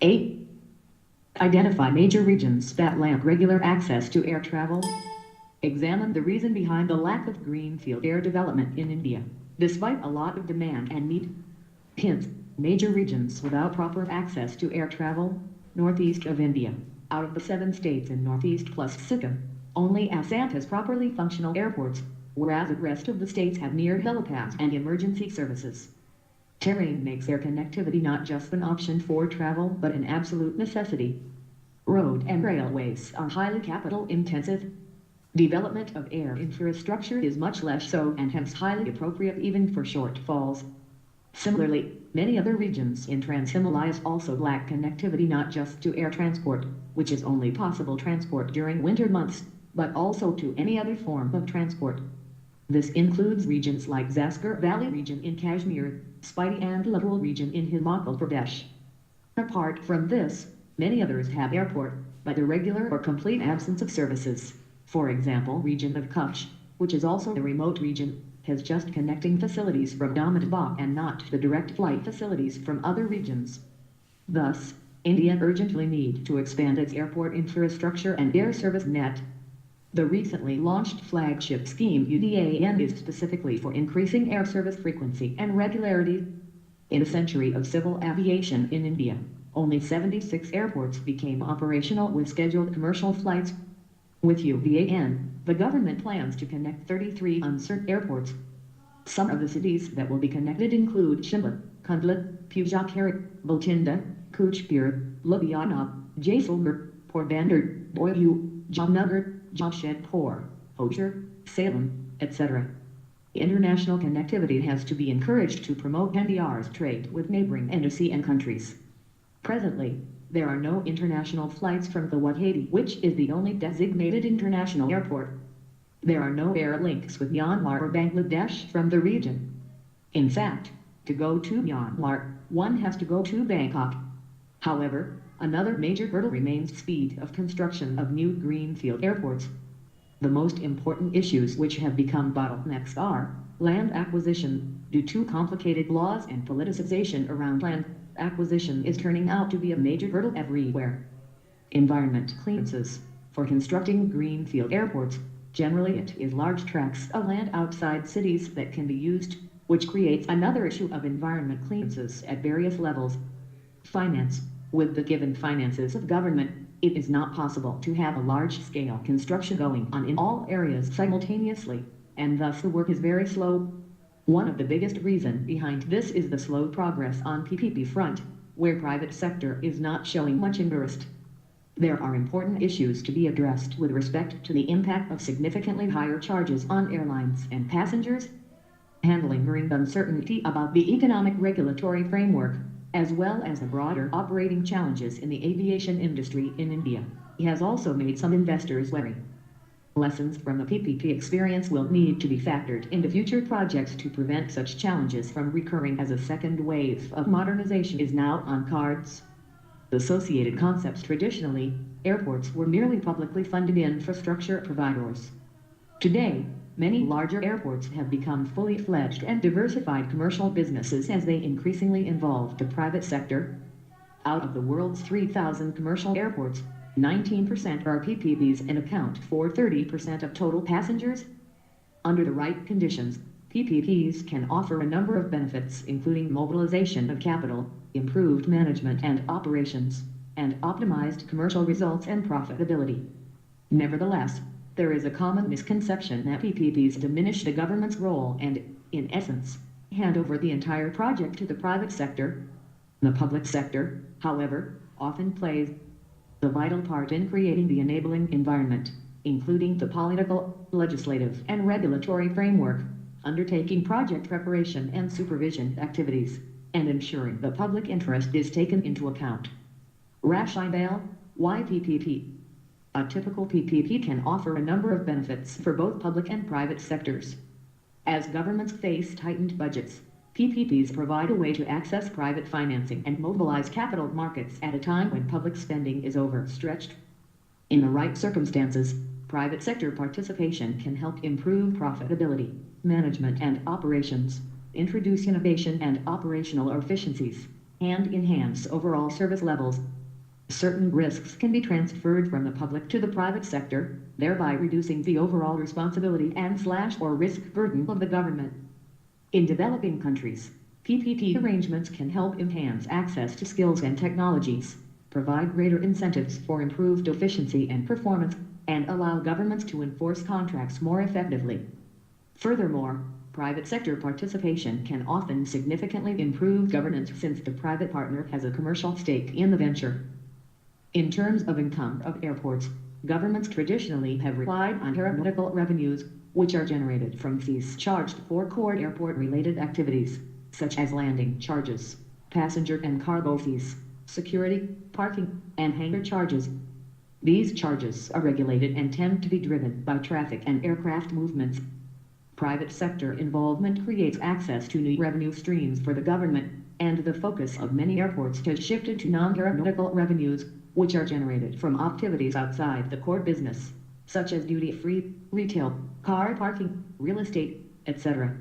8. Identify major regions that lack regular access to air travel. Examine the reason behind the lack of greenfield air development in India, despite a lot of demand and need. Hint: major regions without proper access to air travel. Northeast of India. Out of the 7 states in Northeast plus Sikkim, only Assam has properly functional airports, whereas the rest of the states have near helipads and emergency services. Terrain makes air connectivity not just an option for travel but an absolute necessity. Road and railways are highly capital intensive. Development of air infrastructure is much less so and hence highly appropriate even for shortfalls. Similarly, many other regions in Trans-Himalayas also lack connectivity not just to air transport, which is only possible transport during winter months, but also to any other form of transport. This includes regions like Zaskar Valley region in Kashmir, Spiti and Latul region in Himachal Pradesh. Apart from this, many others have airport, but irregular or complete absence of services. For example, region of Kutch, which is also a remote region, has just connecting facilities from Ahmedabad and not the direct flight facilities from other regions. Thus, India urgently needs to expand its airport infrastructure and air service net. The recently launched flagship scheme UDAN is specifically for increasing air service frequency and regularity. In a century of civil aviation in India, only 76 airports became operational with scheduled commercial flights. With UDAN, the government plans to connect 33 unserved airports. Some of the cities that will be connected include Shimla, Kundla, Pujakerit, Bathinda, Kuch Bihar, Ludhiana, Jaisalmer, Porbandar, Boyu, Jamnagar, Jamshedpur, Hosur, Salem, etc. International connectivity has to be encouraged to promote NDR's trade with neighboring ASEAN countries. Presently, there are no international flights from Guwahati, which is the only designated international airport. There are no air links with Myanmar or Bangladesh from the region. In fact, to go to Myanmar, one has to go to Bangkok. However, another major hurdle remains speed of construction of new greenfield airports. The most important issues which have become bottlenecks are land acquisition, due to complicated laws and politicization around land acquisition is turning out to be a major hurdle everywhere. Environment clearances. For constructing greenfield airports, generally it is large tracts of land outside cities that can be used, which creates another issue of environment clearances at various levels. Finance. With the given finances of government, it is not possible to have a large-scale construction going on in all areas simultaneously, and thus the work is very slow. One of the biggest reasons behind this is the slow progress on PPP front, where private sector is not showing much interest. There are important issues to be addressed with respect to the impact of significantly higher charges on airlines and passengers, handling current uncertainty about the economic regulatory framework, as well as the broader operating challenges in the aviation industry in India, has also made some investors wary. Lessons from the PPP experience will need to be factored into future projects to prevent such challenges from recurring as a second wave of modernization is now on cards. Associated concepts. Traditionally, airports were merely publicly funded infrastructure providers. Today, many larger airports have become fully fledged and diversified commercial businesses as they increasingly involve the private sector. Out of the world's 3,000 commercial airports, 19% are PPPs and account for 30% of total passengers. Under the right conditions, PPPs can offer a number of benefits including mobilization of capital, improved management and operations, and optimized commercial results and profitability. Nevertheless, there is a common misconception that PPPs diminish the government's role and, in essence, hand over the entire project to the private sector. The public sector, however, often plays the vital part in creating the enabling environment, including the political, legislative, and regulatory framework, undertaking project preparation and supervision activities, and ensuring the public interest is taken into account. Rationale: why PPP? A typical PPP can offer a number of benefits for both public and private sectors. As governments face tightened budgets, PPPs provide a way to access private financing and mobilize capital markets at a time when public spending is overstretched. In the right circumstances, private sector participation can help improve profitability, management and operations, introduce innovation and operational efficiencies, and enhance overall service levels. Certain risks can be transferred from the public to the private sector, thereby reducing the overall responsibility and/or risk burden of the government. In developing countries, PPP arrangements can help enhance access to skills and technologies, provide greater incentives for improved efficiency and performance, and allow governments to enforce contracts more effectively. Furthermore, private sector participation can often significantly improve governance since the private partner has a commercial stake in the venture. In terms of income of airports, governments traditionally have relied on aeronautical revenues, which are generated from fees charged for core airport-related activities, such as landing charges, passenger and cargo fees, security, parking, and hangar charges. These charges are regulated and tend to be driven by traffic and aircraft movements. Private sector involvement creates access to new revenue streams for the government, and the focus of many airports has shifted to non-aeronautical revenues, which are generated from activities outside the core business, such as duty-free, retail, car parking, real estate, etc.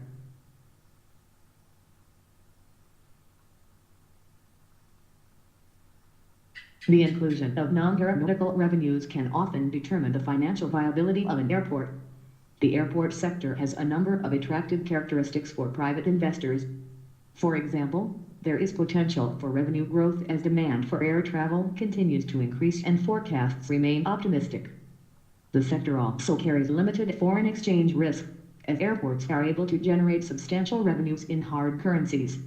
The inclusion of non-aeronautical revenues can often determine the financial viability of an airport. The airport sector has a number of attractive characteristics for private investors. For example, there is potential for revenue growth as demand for air travel continues to increase and forecasts remain optimistic. The sector also carries limited foreign exchange risk, as airports are able to generate substantial revenues in hard currencies.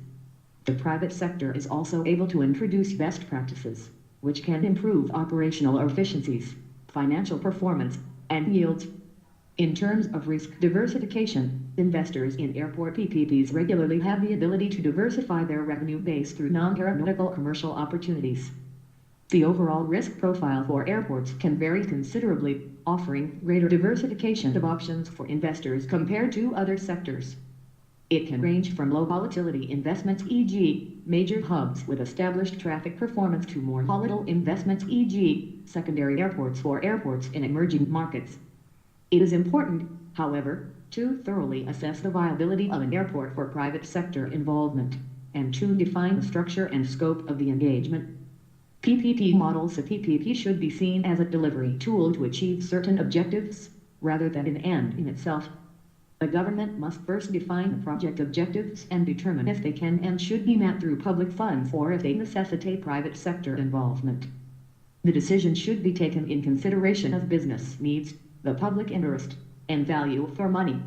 The private sector is also able to introduce best practices, which can improve operational efficiencies, financial performance, and yields. In terms of risk diversification, investors in airport PPPs regularly have the ability to diversify their revenue base through non-aeronautical commercial opportunities. The overall risk profile for airports can vary considerably, offering greater diversification of options for investors compared to other sectors. It can range from low volatility investments, e.g., major hubs with established traffic performance, to more volatile investments, e.g., secondary airports or airports in emerging markets. It is important, however, to thoroughly assess the viability of an airport for private sector involvement, and to define the structure and scope of the engagement. PPP models. A PPP should be seen as a delivery tool to achieve certain objectives, rather than an end in itself. The government must first define the project objectives and determine if they can and should be met through public funds or if they necessitate private sector involvement. The decision should be taken in consideration of business needs, the public interest, and value for money.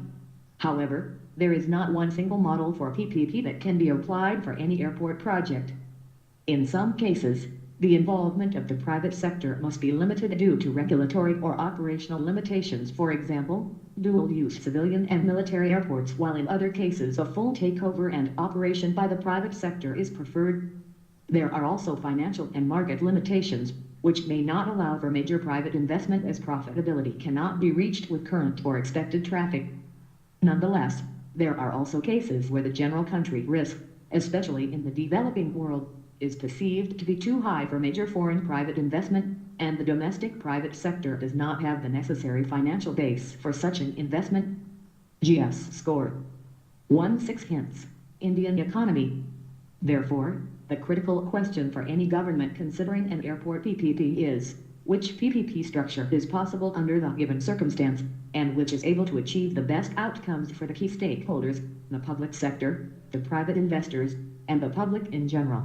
However, there is not one single model for PPP that can be applied for any airport project. In some cases, the involvement of the private sector must be limited due to regulatory or operational limitations, for example, dual-use civilian and military airports, while in other cases a full takeover and operation by the private sector is preferred. There are also financial and market limitations, which may not allow for major private investment, as profitability cannot be reached with current or expected traffic. Nonetheless, there are also cases where the general country risk, especially in the developing world, is perceived to be too high for major foreign private investment, and the domestic private sector does not have the necessary financial base for such an investment. GS score 1/6. Indian economy. Therefore, the critical question for any government considering an airport PPP is, which PPP structure is possible under the given circumstance, and which is able to achieve the best outcomes for the key stakeholders, the public sector, the private investors, and the public in general.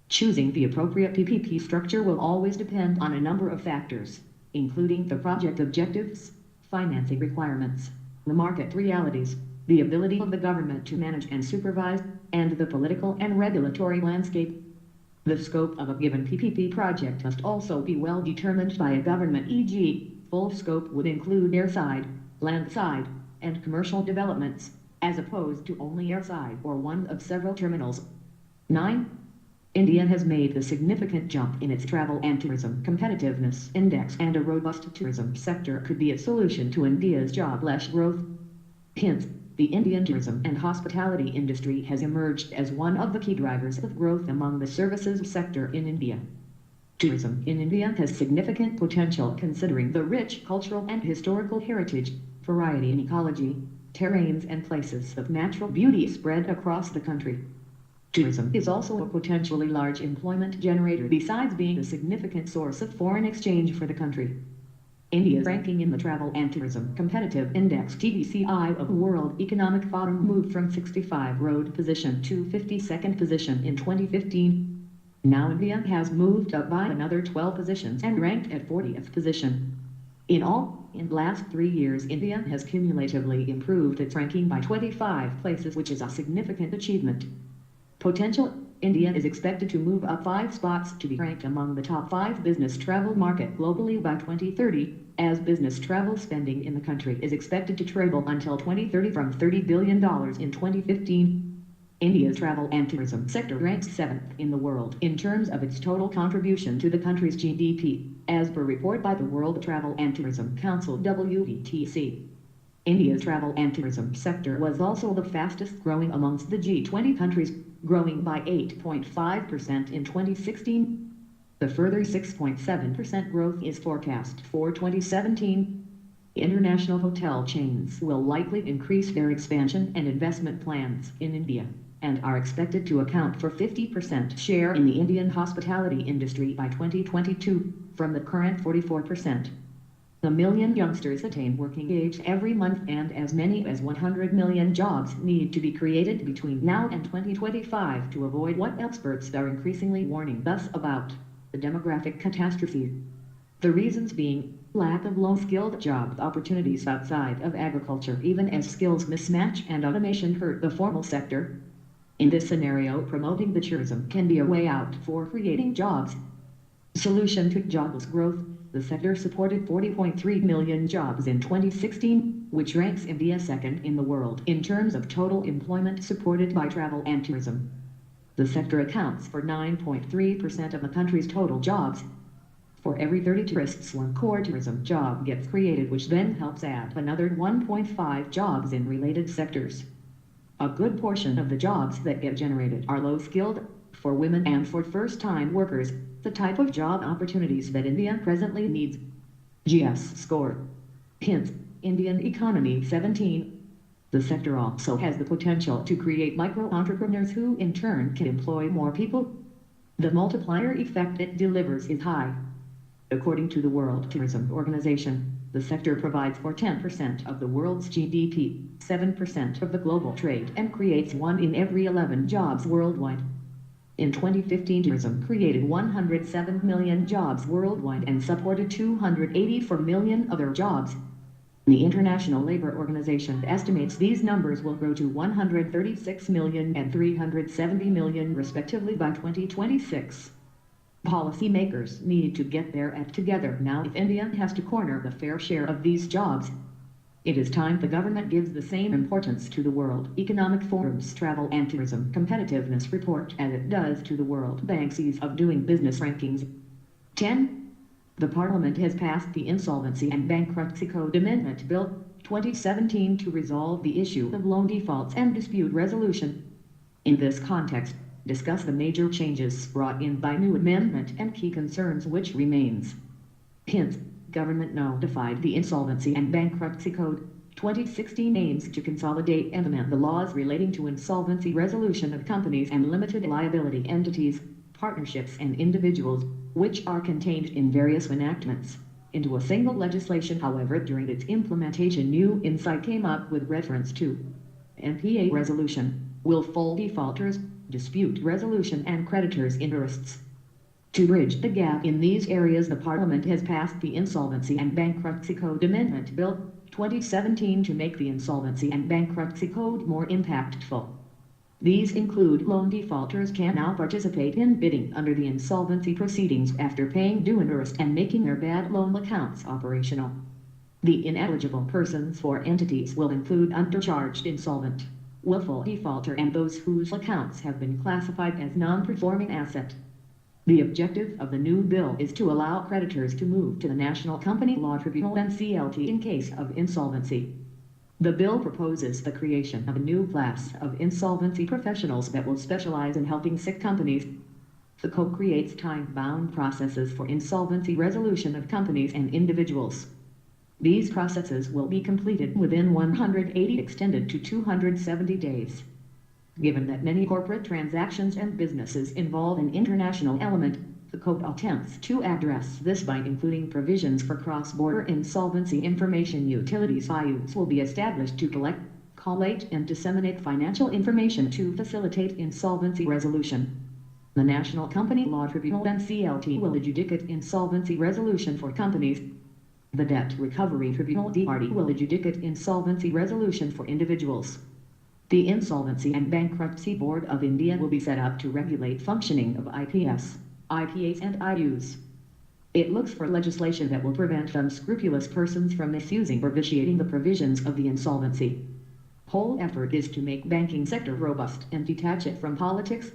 Choosing the appropriate PPP structure will always depend on a number of factors, including the project objectives, financing requirements, the market realities, the ability of the government to manage and supervise, and the political and regulatory landscape. The scope of a given PPP project must also be well determined by a government, e.g., full scope would include airside, landside, and commercial developments, as opposed to only airside or one of several terminals. 9. India has made a significant jump in its travel and tourism competitiveness index, and a robust tourism sector could be a solution to India's jobless growth. Hence, the Indian tourism and hospitality industry has emerged as one of the key drivers of growth among the services sector in India. Tourism in India has significant potential considering the rich cultural and historical heritage, variety in ecology, terrains, and places of natural beauty spread across the country. Tourism is also a potentially large employment generator besides being a significant source of foreign exchange for the country. India's ranking in the Travel and Tourism Competitive Index (TVCI) of World Economic Forum moved from 65 road position to 52nd position in 2015. Now India has moved up by another 12 positions and ranked at 40th position. In all, in the last 3 years, India has cumulatively improved its ranking by 25 places, which is a significant achievement. Potential: India is expected to move up 5 spots to be ranked among the top 5 business travel market globally by 2030, as business travel spending in the country is expected to treble until 2030 from $30 billion in 2015. India's travel and tourism sector ranks 7th in the world in terms of its total contribution to the country's GDP, as per report by the World Travel and Tourism Council (WTC). India's travel and tourism sector was also the fastest growing amongst the G20 countries, growing by 8.5% in 2016. The further 6.7% growth is forecast for 2017. International hotel chains will likely increase their expansion and investment plans in India, and are expected to account for 50% share in the Indian hospitality industry by 2022, from the current 44%. A million youngsters attain working age every month, and as many as 100 million jobs need to be created between now and 2025 to avoid what experts are increasingly warning us about: the demographic catastrophe. The reasons being lack of low-skilled job opportunities outside of agriculture, even as skills mismatch and automation hurt the formal sector. In this scenario, promoting the tourism can be a way out for creating jobs. Solution to jobless growth: the sector supported 40.3 million jobs in 2016, which ranks India second in the world in terms of total employment supported by travel and tourism. The sector accounts for 9.3% of the country's total jobs. For every 30 tourists, 1 core tourism job gets created, which then helps add another 1.5 jobs in related sectors. A good portion of the jobs that get generated are low-skilled, for women and for first-time workers, the type of job opportunities that India presently needs. GS score. Hints: Indian economy 17. The sector also has the potential to create micro-entrepreneurs who in turn can employ more people. The multiplier effect it delivers is high. According to the World Tourism Organization, the sector provides for 10% of the world's GDP, 7% of the global trade, and creates 1 in every 11 jobs worldwide. In 2015, tourism created 107 million jobs worldwide and supported 284 million other jobs. The International Labour Organization estimates these numbers will grow to 136 million and 370 million respectively by 2026. Policymakers need to get their act together now if India has to corner the fair share of these jobs. It is time the government gives the same importance to the World Economic Forum's Travel and Tourism Competitiveness Report as it does to the World Bank's Ease of Doing Business rankings. 10. The Parliament has passed the Insolvency and Bankruptcy Code Amendment Bill 2017 to resolve the issue of loan defaults and dispute resolution. In this context, discuss the major changes brought in by new amendment and key concerns which remains. Hint: Government notified the Insolvency and Bankruptcy Code 2016 aims to consolidate and amend the laws relating to insolvency resolution of companies and limited liability entities, partnerships and individuals, which are contained in various enactments, into a single legislation. However, during its implementation, new insight came up with reference to NPA resolution, willful defaulters, dispute resolution and creditors' interests. To bridge the gap in these areas, the Parliament has passed the Insolvency and Bankruptcy Code Amendment Bill 2017 to make the Insolvency and Bankruptcy Code more impactful. These include loan defaulters can now participate in bidding under the insolvency proceedings after paying due interest and making their bad loan accounts operational. The ineligible persons for entities will include undercharged insolvent, willful defaulter, and those whose accounts have been classified as non-performing asset. The objective of the new bill is to allow creditors to move to the National Company Law Tribunal (NCLT) in case of insolvency. The bill proposes the creation of a new class of insolvency professionals that will specialize in helping sick companies. The code creates time-bound processes for insolvency resolution of companies and individuals. These processes will be completed within 180, extended to 270 days. Given that many corporate transactions and businesses involve an international element, the Code attempts to address this by including provisions for cross-border insolvency information. Utilities IUs will be established to collect, collate, and disseminate financial information to facilitate insolvency resolution. The National Company Law Tribunal (NCLT) will adjudicate insolvency resolution for companies. The Debt Recovery Tribunal (DRT) will adjudicate insolvency resolution for individuals. The Insolvency and Bankruptcy Board of India will be set up to regulate functioning of IPS, IPAs and IUs. It looks for legislation that will prevent unscrupulous persons from misusing or vitiating the provisions of the insolvency. Whole effort is to make banking sector robust and detach it from politics.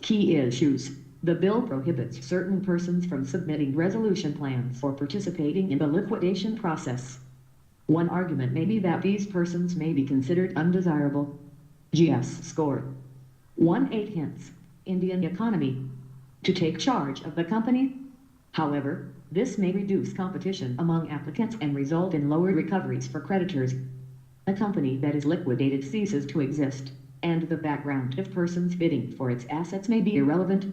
Key issues. The bill prohibits certain persons from submitting resolution plans or participating in the liquidation process. One argument may be that these persons may be considered undesirable. GS score 1-8 hints. Indian economy. To take charge of the company. However, this may reduce competition among applicants and result in lower recoveries for creditors. A company that is liquidated ceases to exist, and the background of persons bidding for its assets may be irrelevant.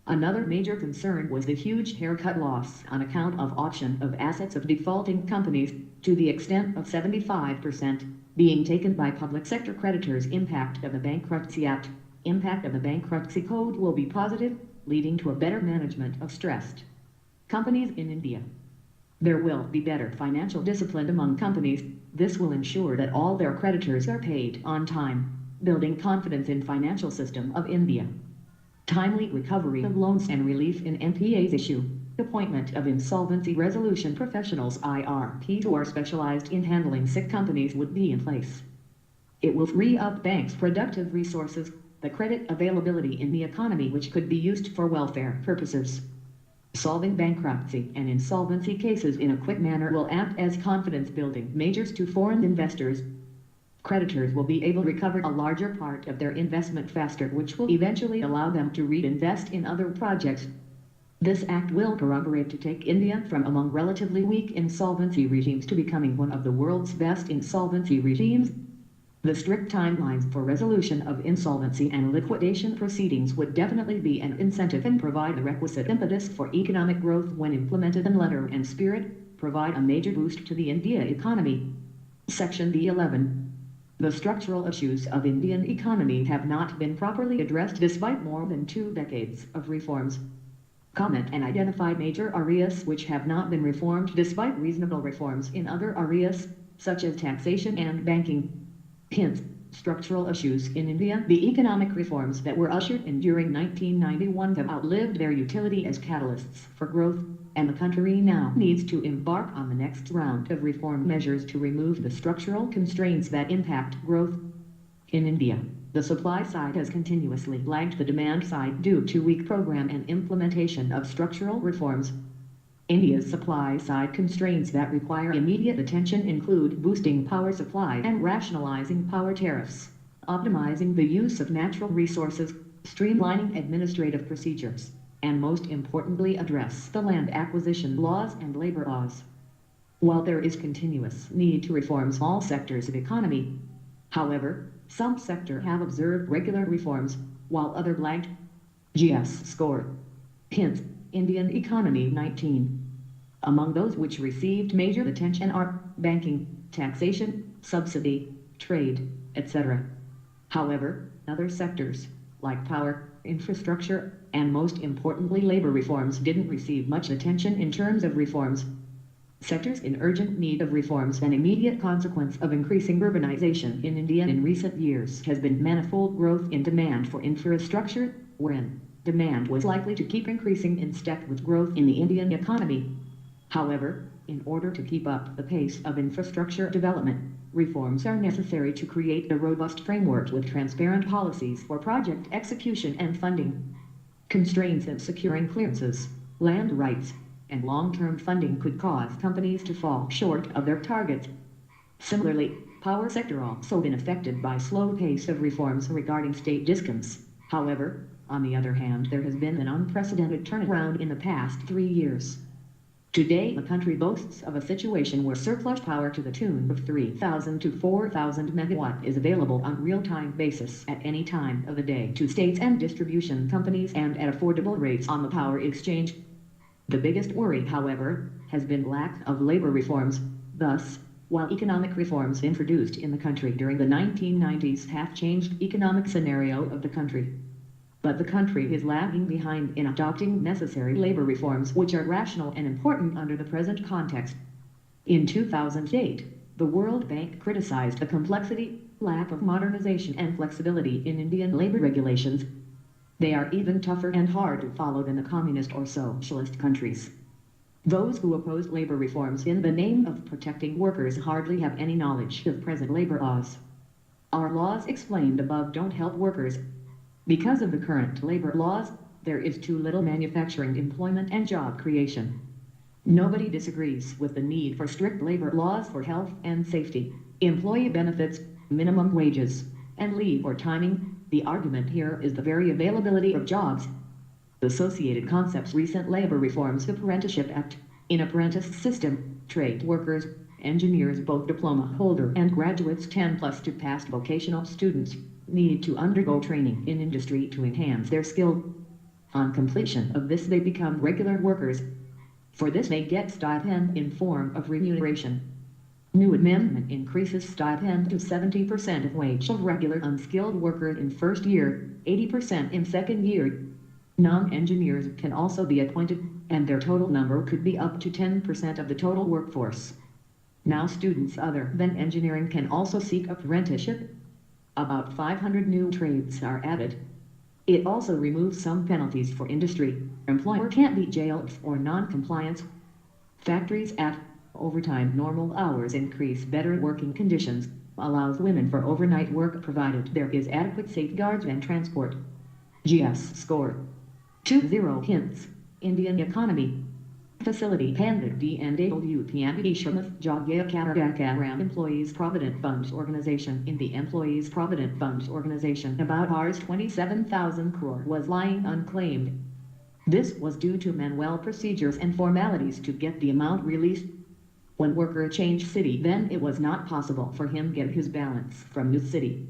Another major concern was the huge haircut loss on account of auction of assets of defaulting companies, to the extent of 75%, being taken by public sector creditors. Impact of the Bankruptcy Act. Impact of the Bankruptcy Code will be positive, leading to a better management of stressed companies in India. There will be better financial discipline among companies. This will ensure that all their creditors are paid on time, building confidence in financial system of India. Timely recovery of loans and relief in NPAs issue. Appointment of insolvency resolution professionals IRPs who are specialized in handling sick companies would be in place. It will free up banks' productive resources, the credit availability in the economy which could be used for welfare purposes. Solving bankruptcy and insolvency cases in a quick manner will act as confidence-building measures to foreign investors. Creditors will be able to recover a larger part of their investment faster, which will eventually allow them to reinvest in other projects. This act will corroborate to take India from among relatively weak insolvency regimes to becoming one of the world's best insolvency regimes. The strict timelines for resolution of insolvency and liquidation proceedings would definitely be an incentive and provide the requisite impetus for economic growth when implemented in letter and spirit, provide a major boost to the India economy. Section B11. The structural issues of Indian economy have not been properly addressed despite more than 2 decades of reforms. Comment and identify major areas which have not been reformed despite reasonable reforms in other areas, such as taxation and banking. Hint. Structural issues in India. The economic reforms that were ushered in during 1991 have outlived their utility as catalysts for growth, and the country now needs to embark on the next round of reform measures to remove the structural constraints that impact growth. In India, the supply side has continuously lagged the demand side due to weak program and implementation of structural reforms. India's supply side constraints that require immediate attention include boosting power supply and rationalizing power tariffs, optimizing the use of natural resources, streamlining administrative procedures, and most importantly address the land acquisition laws and labor laws. While there is continuous need to reform all sectors of economy, however, some sectors have observed regular reforms, while others lagged. GS score. Hint. Indian economy 19. Among those which received major attention are banking, taxation, subsidy, trade, etc. However, other sectors, like power, infrastructure, and most importantly labor reforms didn't receive much attention in terms of reforms. Sectors in urgent need of reforms. An immediate consequence of increasing urbanization in India in recent years has been manifold growth in demand for infrastructure, wherein demand was likely to keep increasing in step with growth in the Indian economy. However, in order to keep up the pace of infrastructure development, reforms are necessary to create a robust framework with transparent policies for project execution and funding. Constraints in securing clearances, land rights, and long-term funding could cause companies to fall short of their targets. Similarly, power sector also been affected by slow pace of reforms regarding state discoms. However, on the other hand, there has been an unprecedented turnaround in the past 3 years. Today, the country boasts of a situation where surplus power to the tune of 3,000 to 4,000 megawatt is available on real-time basis at any time of the day to states and distribution companies and at affordable rates on the power exchange. The biggest worry, however, has been lack of labor reforms. Thus, while economic reforms introduced in the country during the 1990s have changed economic scenario of the country, but the country is lagging behind in adopting necessary labor reforms which are rational and important under the present context. In 2008, the World Bank criticized the complexity, lack of modernization and flexibility in Indian labor regulations. They are even tougher and hard to follow than the communist or socialist countries. Those who oppose labor reforms in the name of protecting workers hardly have any knowledge of present labor laws. Our laws explained above don't help workers. Because of the current labor laws, there is too little manufacturing employment and job creation. Nobody disagrees with the need for strict labor laws for health and safety, employee benefits, minimum wages, and leave or timing. The argument here is the very availability of jobs. The associated concepts recent labor reforms, the Apprenticeship Act, in apprentice system, trade workers, engineers, both diploma holder and graduates 10 plus to past vocational students, need to undergo training in industry to enhance their skill. On completion of this, they become regular workers. For this, they get stipend in form of remuneration. New amendment increases stipend to 70% of wage of regular unskilled worker in first year, 80% in second year. Non-engineers can also be appointed, and their total number could be up to 10% of the total workforce. Now students other than engineering can also seek apprenticeship. About 500 new trades are added. It also removes some penalties for industry. Employer can't be jailed for non-compliance. Factories add overtime, normal hours increase, better working conditions, allows women for overnight work provided there is adequate safeguards and transport. GS score 20 hints. Indian economy. Facility Pandit DNWPME Sharmath Jagya Karam Employees Provident Fund Organization. In the Employees Provident Fund Organization, about Rs 27,000 crore was lying unclaimed. This was due to manual procedures and formalities to get the amount released. When worker changed city, then it was not possible for him get his balance from new city.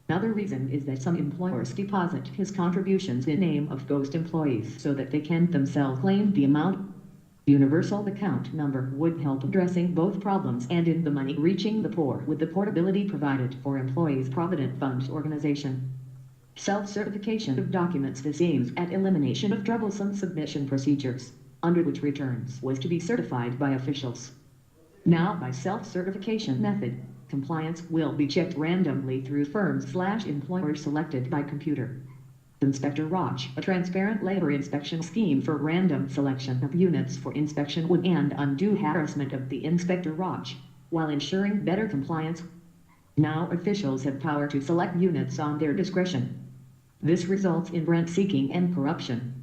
Another reason is that some employers deposit his contributions in name of ghost employees so that they can themselves claim the amount. Universal account number would help addressing both problems and in the money reaching the poor with the portability provided for Employees Provident Fund Organization. Self-certification of documents. This aims at elimination of troublesome submission procedures, under which returns was to be certified by officials. Now by self-certification method, compliance will be checked randomly through firms/employers selected by computer. Inspector Raj, a transparent labor inspection scheme for random selection of units for inspection would end undue harassment of the Inspector Raj, while ensuring better compliance. Now officials have power to select units on their discretion. This results in rent-seeking and corruption.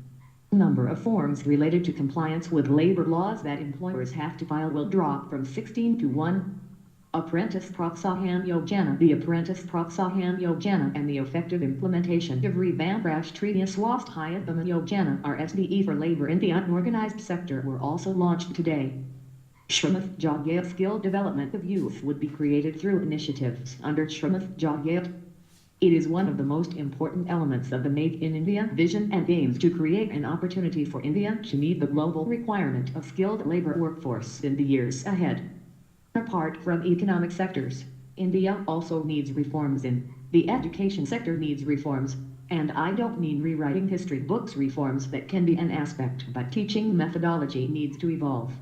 Number of forms related to compliance with labor laws that employers have to file will drop from 16 to 1. Apprentice Protsahan Yojana. The Apprentice Protsahan Yojana and the effective implementation of Revamped Rashtriya Swasthya Bima Yojana (RSBE) for labor in the unorganized sector were also launched today. Shrimath Jagya skill development of youth would be created through initiatives under Shrimath Jagya. It is one of the most important elements of the Make in India vision and aims to create an opportunity for India to meet the global requirement of skilled labor workforce in the years ahead. Apart from economic sectors, India also needs reforms in the education sector needs reforms, and I don't mean rewriting history books reforms that can be an aspect, but teaching methodology needs to evolve.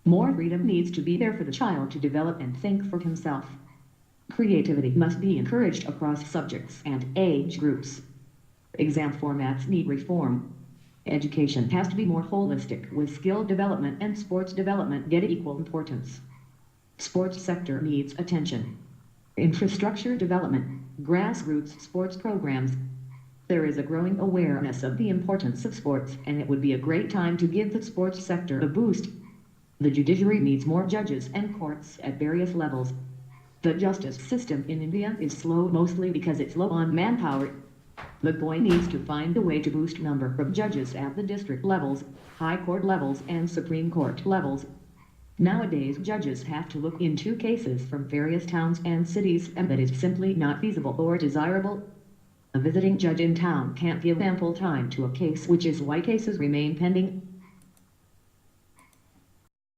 More freedom needs to be there for the child to develop and think for himself. Creativity must be encouraged across subjects and age groups. Exam formats need reform. Education has to be more holistic, with skill development and sports development get equal importance. Sports sector needs attention. Infrastructure development, grassroots sports programs. There is a growing awareness of the importance of sports, and it would be a great time to give the sports sector a boost. The judiciary needs more judges and courts at various levels. The justice system in India is slow mostly because it's low on manpower. The Goy needs to find a way to boost number of judges at the district levels, high court levels and Supreme Court levels. Nowadays judges have to look into cases from various towns and cities, and that is simply not feasible or desirable. A visiting judge in town can't give ample time to a case, which is why cases remain pending.